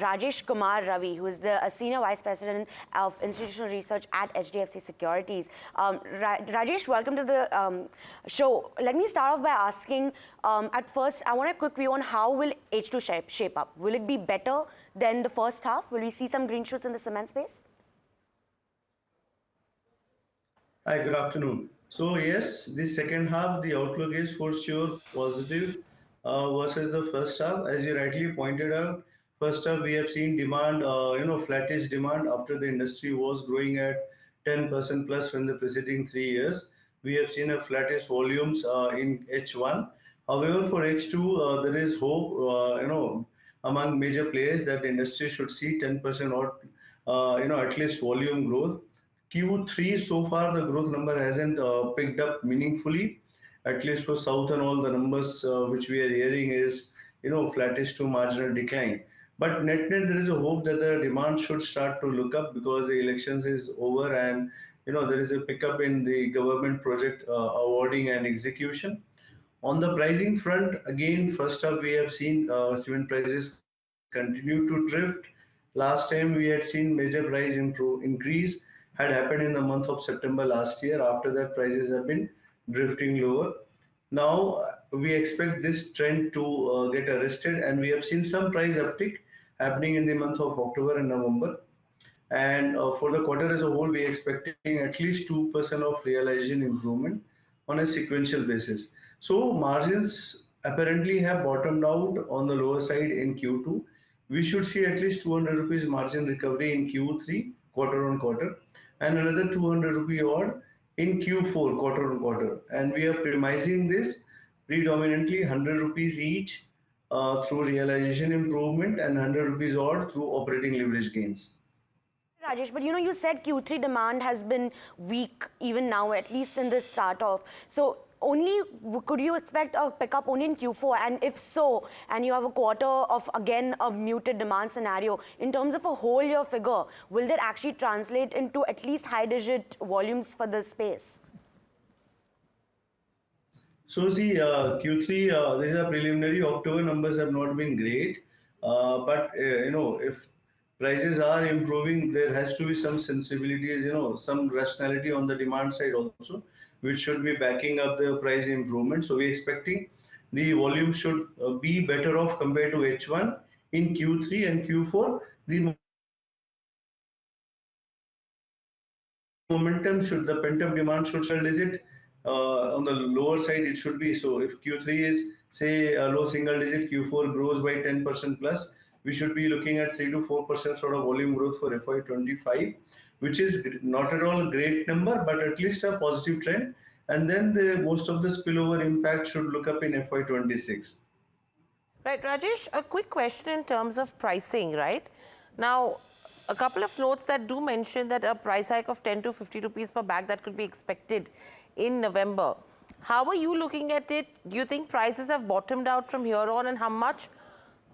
Rajesh Kumar Ravi, who is the Senior Vice President of Institutional Research at HDFC Securities. Rajesh, welcome to the show. Let me start off by asking, at first, I want a quick view on how will H2 shape up. Will it be better than the first half? Will we see some green shoots in the cement space? Hi, good afternoon. So yes, the second half, the outlook is for sure positive versus the first half. As you rightly pointed out, first half we have seen demand, flattish demand after the industry was growing at 10% plus when the preceding 3 years. We have seen a flattish volumes in H1. However, for H2, there is hope, among major players that the industry should see 10% or, at least volume growth. Q3 so far the growth number hasn't picked up meaningfully, at least for South, and all the numbers which we are hearing is flattish to marginal decline. But net net there is a hope that the demand should start to look up because the elections is over, and there is a pickup in the government project awarding and execution. On the pricing front, again, first up we have seen cement prices continue to drift. Last time we had seen major price increase had happened in the month of September last year. After that, prices have been drifting lower. Now we expect this trend to get arrested, and we have seen some price uptick happening in the month of October and November. And for the quarter as a whole, we are expecting at least 2% of realization improvement on a sequential basis. So margins apparently have bottomed out on the lower side in Q2. We should see at least 200 rupees margin recovery in Q3 quarter on quarter, and another 200 rupee odd in Q4 quarter on quarter. And we are premising this predominantly 100 rupees each through realization improvement and 100 rupees odd through operating leverage gains. Rajesh, but you said Q3 demand has been weak even now, at least in the start of. So only could you expect a pickup only in Q4? And if so, and you have a quarter of again a muted demand scenario, in terms of a whole year figure, will that actually translate into at least high-digit volumes for the space? So see, Q3, these are preliminary. October numbers have not been great, but if prices are improving, there has to be some sensibilities, some rationality on the demand side also, which should be backing up the price improvement. So we're expecting the volume should be better off compared to H1 in Q3 and Q4. The momentum should, the pent-up demand should digit. On the lower side, it should be so. If Q3 is say a low single digit, Q4 grows by 10% plus, we should be looking at 3 to 4% sort of volume growth for FY25, which is not at all a great number, but at least a positive trend. And then most of the spillover impact should look up in FY26. Right, Rajesh, a quick question in terms of pricing, right? Now, a couple of notes that do mention that a price hike of 10 to 50 rupees per bag that could be expected in November. How are you looking at it? Do you think prices have bottomed out from here on, and how much,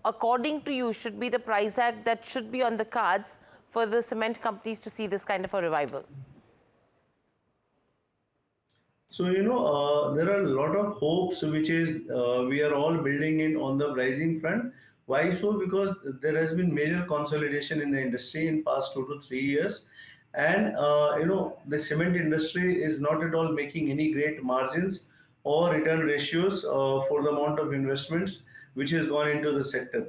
according to you, should be the price hike that should be on the cards for the cement companies to see this kind of a revival? So, there are a lot of hopes which is we are all building in on the rising front. Why so? Because there has been major consolidation in the industry in past 2 to 3 years. And, the cement industry is not at all making any great margins or return ratios for the amount of investments which has gone into the sector.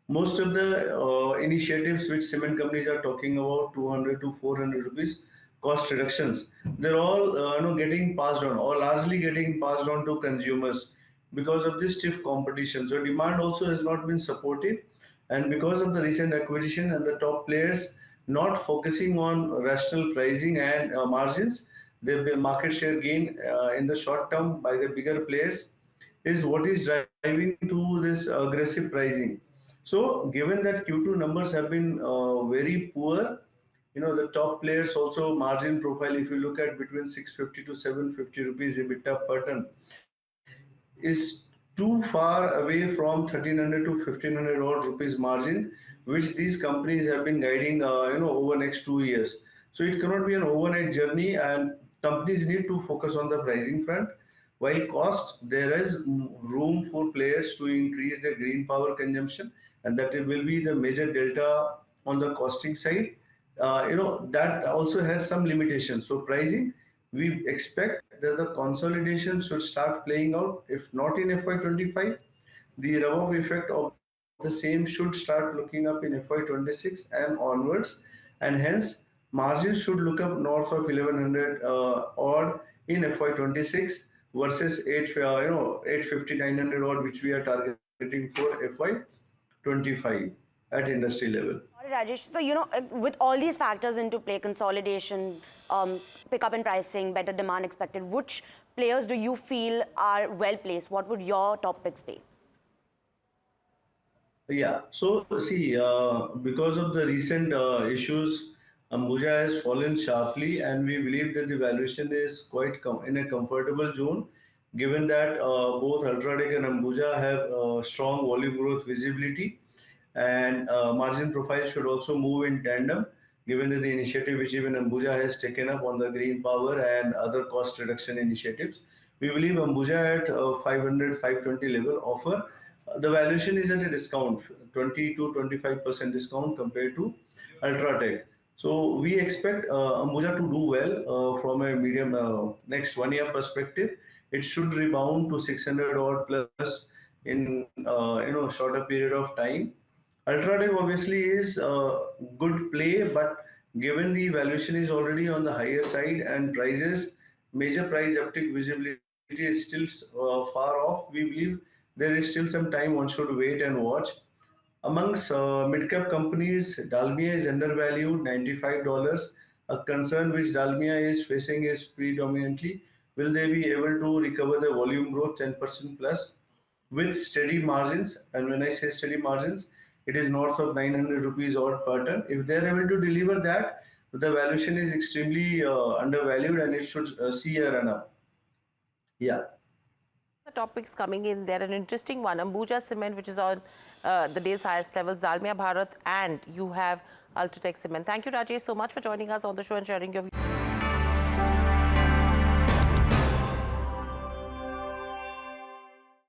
Most of the initiatives which cement companies are talking about, 200 to 400 rupees cost reductions, they're all getting passed on, or largely getting passed on to consumers because of this stiff competition. So demand also has not been supportive, and because of the recent acquisition and the top players not focusing on rational pricing and margins, their market share gain in the short term by the bigger players is what is driving to this aggressive pricing. So given that Q2 numbers have been very poor, the top players also margin profile, if you look at between 650 to 750 rupees EBITDA per ton, is too far away from 1300 to 1500 odd rupees margin, which these companies have been guiding, over next 2 years. So it cannot be an overnight journey, and companies need to focus on the pricing front. While cost, there is room for players to increase their green power consumption, and that it will be the major delta on the costing side. That also has some limitations. So pricing, we expect that the consolidation should start playing out, if not in FY25, the rub-off effect of the same should start looking up in FY26 and onwards, and hence margins should look up north of 1100 odd in FY26 versus 850 900 odd, which we are targeting for FY25 at industry level. Got it, Rajesh. So, with all these factors into play, consolidation, pickup in pricing, better demand expected, which players do you feel are well placed? What would your top picks be? Yeah, so see, because of the recent issues, Ambuja has fallen sharply, and we believe that the valuation is quite in a comfortable zone, given that both Ultratech and Ambuja have strong volume growth visibility, and margin profile should also move in tandem, given that the initiative which even Ambuja has taken up on the green power and other cost reduction initiatives. We believe Ambuja at 500, 520 level offer the valuation is at a discount, 20 to 25% discount compared to Ultratech. So we expect Ambuja to do well from a medium next 1 year perspective. It should rebound to 600 odd plus in shorter period of time. Ultratech obviously is a good play, but given the valuation is already on the higher side and prices, major price uptick visibility is still far off, we believe there is still some time one should wait and watch. Amongst mid-cap companies, Dalmia is undervalued, $95. A concern which Dalmia is facing is predominantly, will they be able to recover the volume growth 10% plus with steady margins? And when I say steady margins, it is north of 900 rupees odd per ton. If they are able to deliver that, the valuation is extremely undervalued, and it should see a run up. Yeah. The topics coming in there, an interesting one, Ambuja Cement, which is on the day's highest levels, Dalmia Bharat, and you have Ultratech Cement. Thank you, Rajesh, so much for joining us on the show and sharing your views.